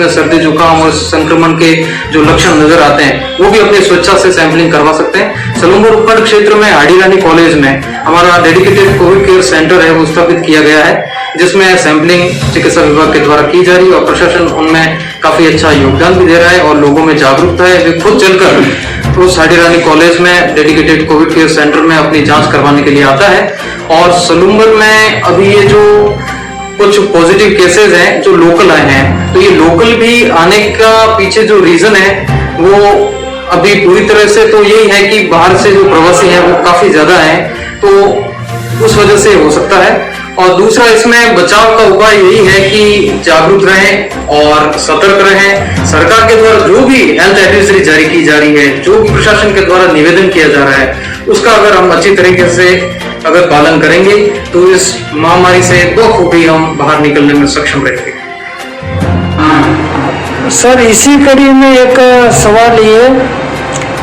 जिसमें सर्दी जुकाम और संक्रमण के जो लक्षण नजर आते हैं वो भी अपनी स्वेच्छा से सैंपलिंग करवा सकते हैं। सलूमपुर उपखंड क्षेत्र में हाडी रानी कॉलेज में हमारा डेडिकेटेड कोविड केयर सेंटर है वो स्थापित किया गया है, जिसमें सैंपलिंग चिकित्सा विभाग के द्वारा की जा रही है और प्रशासन उनमें काफी अच्छा योगदान भी दे रहा है और लोगों में जागरूकता है। वे खुद चलकर उस हाडी रानी कॉलेज में डेडिकेटेड कोविड केयर सेंटर में अपनी जांच करवाने के लिए आता है। और सलूमपुर में अभी ये जो कुछ पॉजिटिव केसेस हैं जो लोकल आए हैं, तो ये लोकल भी आने का पीछे जो रीजन है वो अभी पूरी तरह से तो यही है कि बाहर से जो प्रवासी हैं वो काफी ज्यादा हैं, तो उस वजह से हो सकता है। और दूसरा इसमें बचाव का उपाय यही है कि जागरूक रहें और सतर्क रहें। सरकार के द्वारा जो भी हेल्थ एडवाइजरी जारी की जा रही है, जो भी प्रशासन के द्वारा निवेदन किया जा रहा है, उसका अगर हम अच्छी तरीके से अगर पालन करेंगे तो इस महामारी से बखूबी हम बाहर निकलने में सक्षम रहेंगे। सर, इसी कड़ी में एक सवाल ये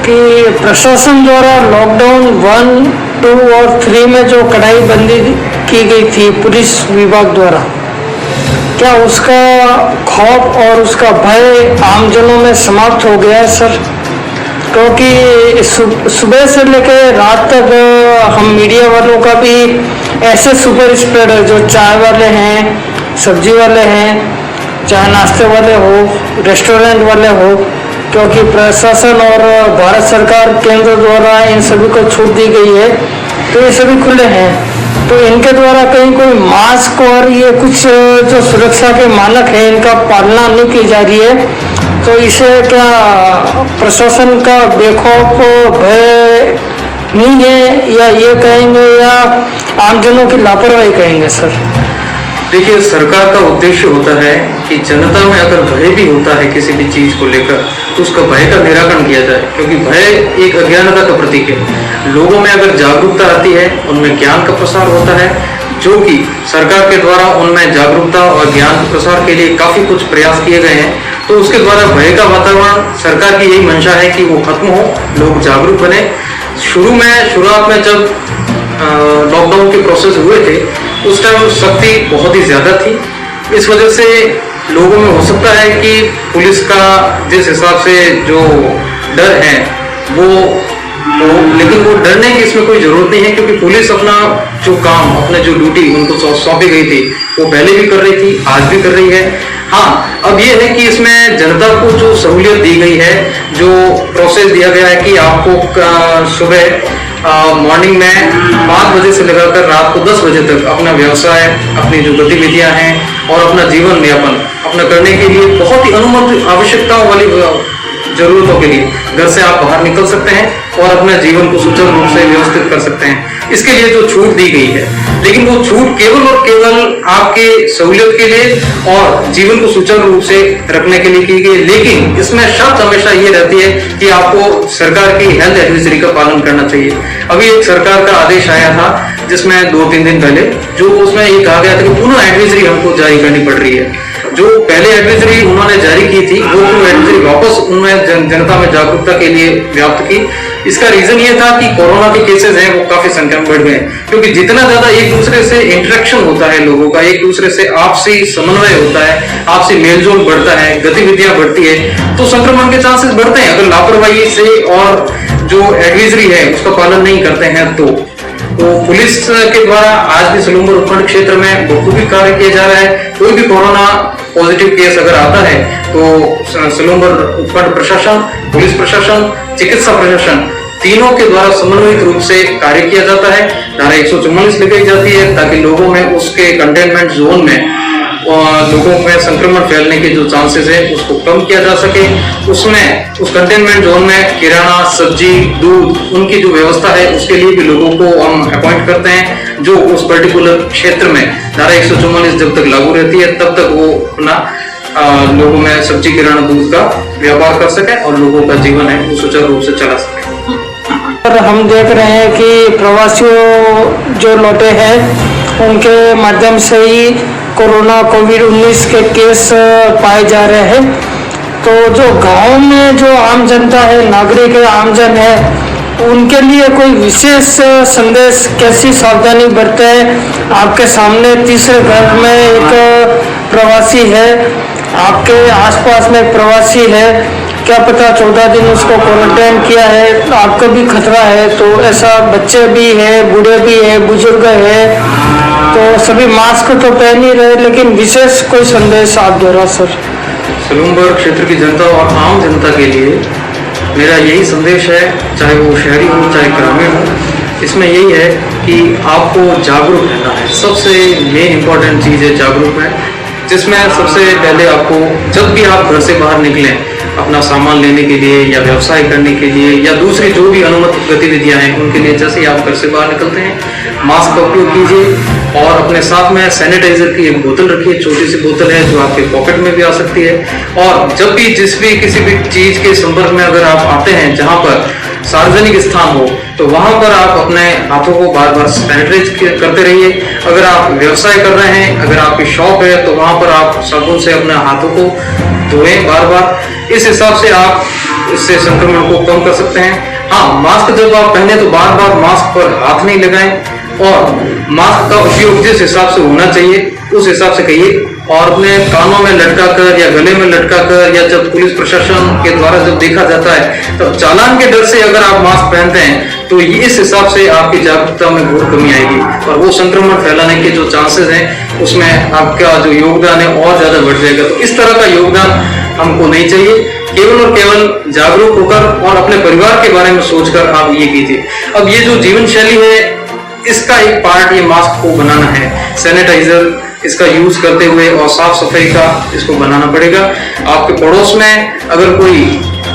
कि प्रशासन द्वारा लॉकडाउन 1, 2 और 3 में जो कड़ाई बंदी की गई थी पुलिस विभाग द्वारा, क्या उसका खौफ और उसका भय आमजनों में समाप्त हो गया है सर? क्योंकि सुबह से लेकर रात तक हम मीडिया वालों का भी ऐसे सुपर स्प्रेडर जो चाय वाले हैं, सब्जी वाले हैं, चाहे नाश्ते वाले हो, रेस्टोरेंट वाले हो, क्योंकि प्रशासन और भारत सरकार केंद्र द्वारा इन सभी को छूट दी गई है तो ये सभी खुले हैं, तो इनके द्वारा कहीं कोई मास्क और ये कुछ जो सुरक्षा के मानक हैं इनका पालना नहीं की जा रही है, तो इसे क्या प्रशासन का बेखौफ भय नहीं है, या ये कहेंगे या आमजनों की लापरवाही कहेंगे सर? देखिए, सरकार का उद्देश्य होता है कि जनता में अगर भय भी होता है किसी भी चीज को लेकर तो उसका भय का निराकरण किया जाए, क्योंकि भय एक अज्ञानता का प्रतीक है। लोगों में अगर जागरूकता आती है, उनमें ज्ञान का प्रसार होता है, जो कि सरकार के द्वारा उनमें जागरूकता और ज्ञान के प्रसार के लिए काफी कुछ प्रयास किए गए हैं, तो उसके द्वारा भय का वातावरण, सरकार की यही मंशा है कि वो खत्म हो, लोग जागरूक बने। शुरुआत में जब लॉकडाउन के प्रोसेस हुए थे उस टाइम सख्ती बहुत ही ज्यादा थी, इस वजह से लोगों में हो सकता है कि पुलिस का जिस हिसाब से जो डर है वो लेकिन वो डरने की इसमें कोई जरूरत नहीं है, क्योंकि पुलिस अपना जो काम, अपने जो ड्यूटी उनको सौंपी गई थी वो पहले भी कर रही थी, आज भी कर रही है। हाँ, अब ये है कि इसमें जनता को जो सहूलियत दी गई है, जो प्रोसेस दिया गया है कि आपको सुबह मॉर्निंग में 5 बजे से लगाकर रात को 10 बजे तक अपना व्यवसाय, अपनी जो गतिविधियां हैं और अपना जीवन यापन अपना करने के लिए बहुत ही अनुमति आवश्यकताओं वाली जरूरतों के लिए घर से आप बाहर निकल सकते हैं और अपने जीवन को सुचारू रूप से व्यवस्थित कर सकते हैं। इसके लिए जो छूट दी गई है, लेकिन वो छूट केवल और केवल आपके सहूलियत के लिए और जीवन को सुचारू रूप से रखने के लिए की गई, लेकिन इसमें शर्त हमेशा ये रहती है कि आपको सरकार की हेल्थ एडवाइजरी का पालन करना चाहिए। अभी एक सरकार का आदेश आया था जिसमें 2-3 दिन पहले जो उसमें ये कहा गया था कि पुनः एडवाइजरी हमको जारी करनी पड़ रही है। जो पहले एडवाइजरी उन्होंने जारी की थी वो एडवाइजरी वापस उन्होंने जनता में जागरूकता के लिए व्याप्त की। इसका रीजन ये था कि कोरोना के केसेस हैं वो काफी संख्या में बढ़ गए, क्योंकि जितना ज्यादा एक दूसरे से इंटरेक्शन होता है लोगों का, एक दूसरे से आपसी समन्वय होता है, आपसी मेलजोल बढ़ता है, गतिविधियां बढ़ती है, तो संक्रमण के चांसेस बढ़ते हैं। अगर लापरवाही से और जो एडवाइजरी है उसका पालन नहीं करते हैं तो पुलिस के द्वारा आज भी सलूमपुर उपखंड क्षेत्र में बखूबी कार्य किया जा रहा है। कोई भी कोरोना पॉजिटिव केस अगर आता है तो सलूमपुर उपखंड प्रशासन, पुलिस प्रशासन, चिकित्सा प्रशासन तीनों के द्वारा समन्वित रूप से कार्य किया जाता है। धारा 144 लगाई जाती है ताकि लोगों में उसके कंटेनमेंट जोन में लोगों में संक्रमण फैलने के जो चांसेस है उसको कम किया जा सके। उसमें उस कंटेनमेंट जोन में किराना, सब्जी, दूध उनकी जो व्यवस्था है उसके लिए भी लोगों को हम अपॉइंट करते हैं, जो उस पर्टिकुलर क्षेत्र में धारा 144 जब तक लागू रहती है तब तक वो अपना लोगों में सब्जी, किराना, दूध का व्यापार कर सके और लोगों का जीवन है वो सुचारू रूप से चला सके। हम देख रहे हैं कि प्रवासियों जो लौटे हैं उनके माध्यम से ही कोरोना कोविड-19 के केस पाए जा रहे हैं, तो जो गांव में जो आम जनता है, नागरिक है, आमजन है, उनके लिए कोई विशेष संदेश, कैसी सावधानी बरते? आपके सामने तीसरे घर में एक प्रवासी है आपके आसपास में प्रवासी है, क्या पता 14 दिन उसको क्वारंटाइन किया है, आपको भी खतरा है, तो ऐसा बच्चे भी है, बूढ़े भी है, बुजुर्ग है, तो सभी मास्क तो पहन ही रहे, लेकिन विशेष कोई संदेश आप दे रहा सर? सलूमबर्ग क्षेत्र की जनता और आम जनता के लिए मेरा यही संदेश है, चाहे वो शहरी हो चाहे ग्रामीण हो, इसमें यही है कि आपको जागरूक रहना है। सबसे मेन इम्पॉर्टेंट चीज़ है जागरूक है, जिसमें सबसे पहले आपको जब भी आप घर से बाहर निकलें अपना सामान लेने के लिए या व्यवसाय करने के लिए या दूसरी जो भी अनुमत गतिविधियां हैं उनके लिए, जैसे ही आप घर से बाहर निकलते हैं मास्क का उपयोग कीजिए और अपने साथ में सैनिटाइजर की एक बोतल रखिए, छोटी सी बोतल है जो आपके पॉकेट में भी आ सकती है। और जब भी किसी भी चीज के संपर्क में अगर आप आते हैं जहां पर सार्वजनिक स्थान हो तो वहां पर आप अपने हाथों को बार बार सैनिटाइज करते रहिए। अगर आप व्यवसाय कर रहे हैं, अगर आपकी शॉप है तो वहां पर आप साबुन से अपने हाथों को धोएं बार बार। इस हिसाब से आप इससे संक्रमण को कम कर सकते हैं। हाँ, मास्क जब आप पहने तो बार बार मास्क पर हाथ नहीं लगाएं और मास्क का उपयोग जिस हिसाब से होना चाहिए उस हिसाब से कहिए। और अपने कानों में लटका कर या गले में लटका कर या जब पुलिस प्रशासन के द्वारा जब देखा जाता है तब चालान के डर से अगर आप मास्क पहनते हैं तो ये इस हिसाब से आपकी जागरूकता में बहुत कमी आएगी और वो संक्रमण फैलाने के जो चांसेस हैं उसमें आपका जो योगदान है और ज्यादा बढ़ जाएगा। तो इस तरह का योगदान हमको नहीं चाहिए। केवल और केवल जागरूक होकर और अपने परिवार के बारे में सोचकर आप ये कीजिए। अब ये जो जीवन शैली है इसका एक पार्ट ये मास्क को बनाना है, सैनिटाइजर इसका यूज करते हुए और साफ सफाई का इसको बनाना पड़ेगा। आपके पड़ोस में अगर कोई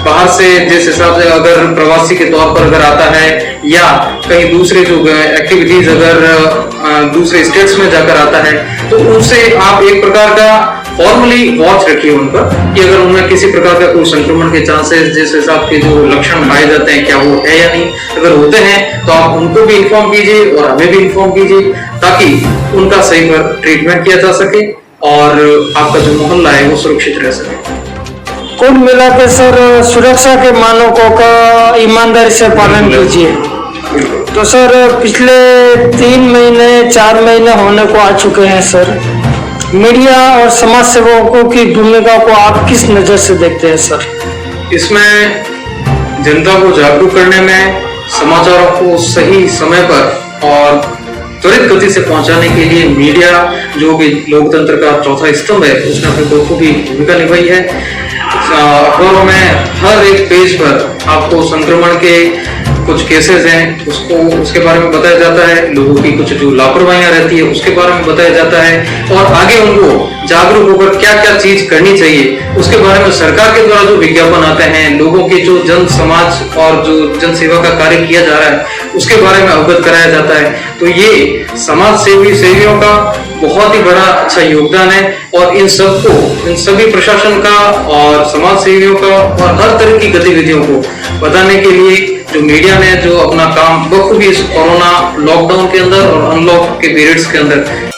बाहर से जिस हिसाब से अगर प्रवासी के तौर पर अगर आता है या कहीं दूसरे जो एक्टिविटीज अगर दूसरे स्टेट्स में जाकर आता है तो उनसे आप एक प्रकार का फॉर्मली वॉच रखिए उन पर कि अगर उनमें किसी प्रकार का कोई संक्रमण के चांसेस जिस हिसाब के जो लक्षण पाए जाते हैं क्या वो है या नहीं, अगर होते हैं तो आप उनको भी इन्फॉर्म कीजिए और हमें भी इन्फॉर्म कीजिए ताकि उनका सही पर ट्रीटमेंट किया जा सके और आपका जो मोहल्ला है वो सुरक्षित रह सके। कुल मिला के सर सुरक्षा के मानकों का ईमानदारी से पालन कीजिए। तो सर पिछले 3 महीने 4 महीने होने को आ चुके हैं सर, मीडिया और समाज सेवकों की भूमिका को आप किस नजर से देखते हैं सर? इसमें जनता को जागरूक करने में, समाचारों को सही समय पर और त्वरित गति से पहुंचाने के लिए मीडिया जो कि लोकतंत्र का चौथा स्तंभ है उसने अपनी बखूबी भूमिका निभाई है। अखबारों में हर एक पेज पर आपको संक्रमण के कुछ केसेस हैं उसके बारे में बताया जाता है, लोगों की कुछ जो लापरवाहियां रहती है उसके बारे में बताया जाता है और आगे उनको जागरूक होकर क्या क्या चीज करनी चाहिए उसके बारे में सरकार के द्वारा जो विज्ञापन आते हैं, लोगों के जो जन समाज और जो जन सेवा का कार्य किया जा रहा है उसके बारे में अवगत कराया जाता है। तो ये समाज सेवियों का बहुत ही बड़ा अच्छा योगदान है और इन सभी प्रशासन का और समाज सेवियों का और हर तरह की गतिविधियों को बताने के लिए जो मीडिया ने जो अपना काम बखूबी इस कोरोना लॉकडाउन के अंदर और अनलॉक के पीरियड्स के अंदर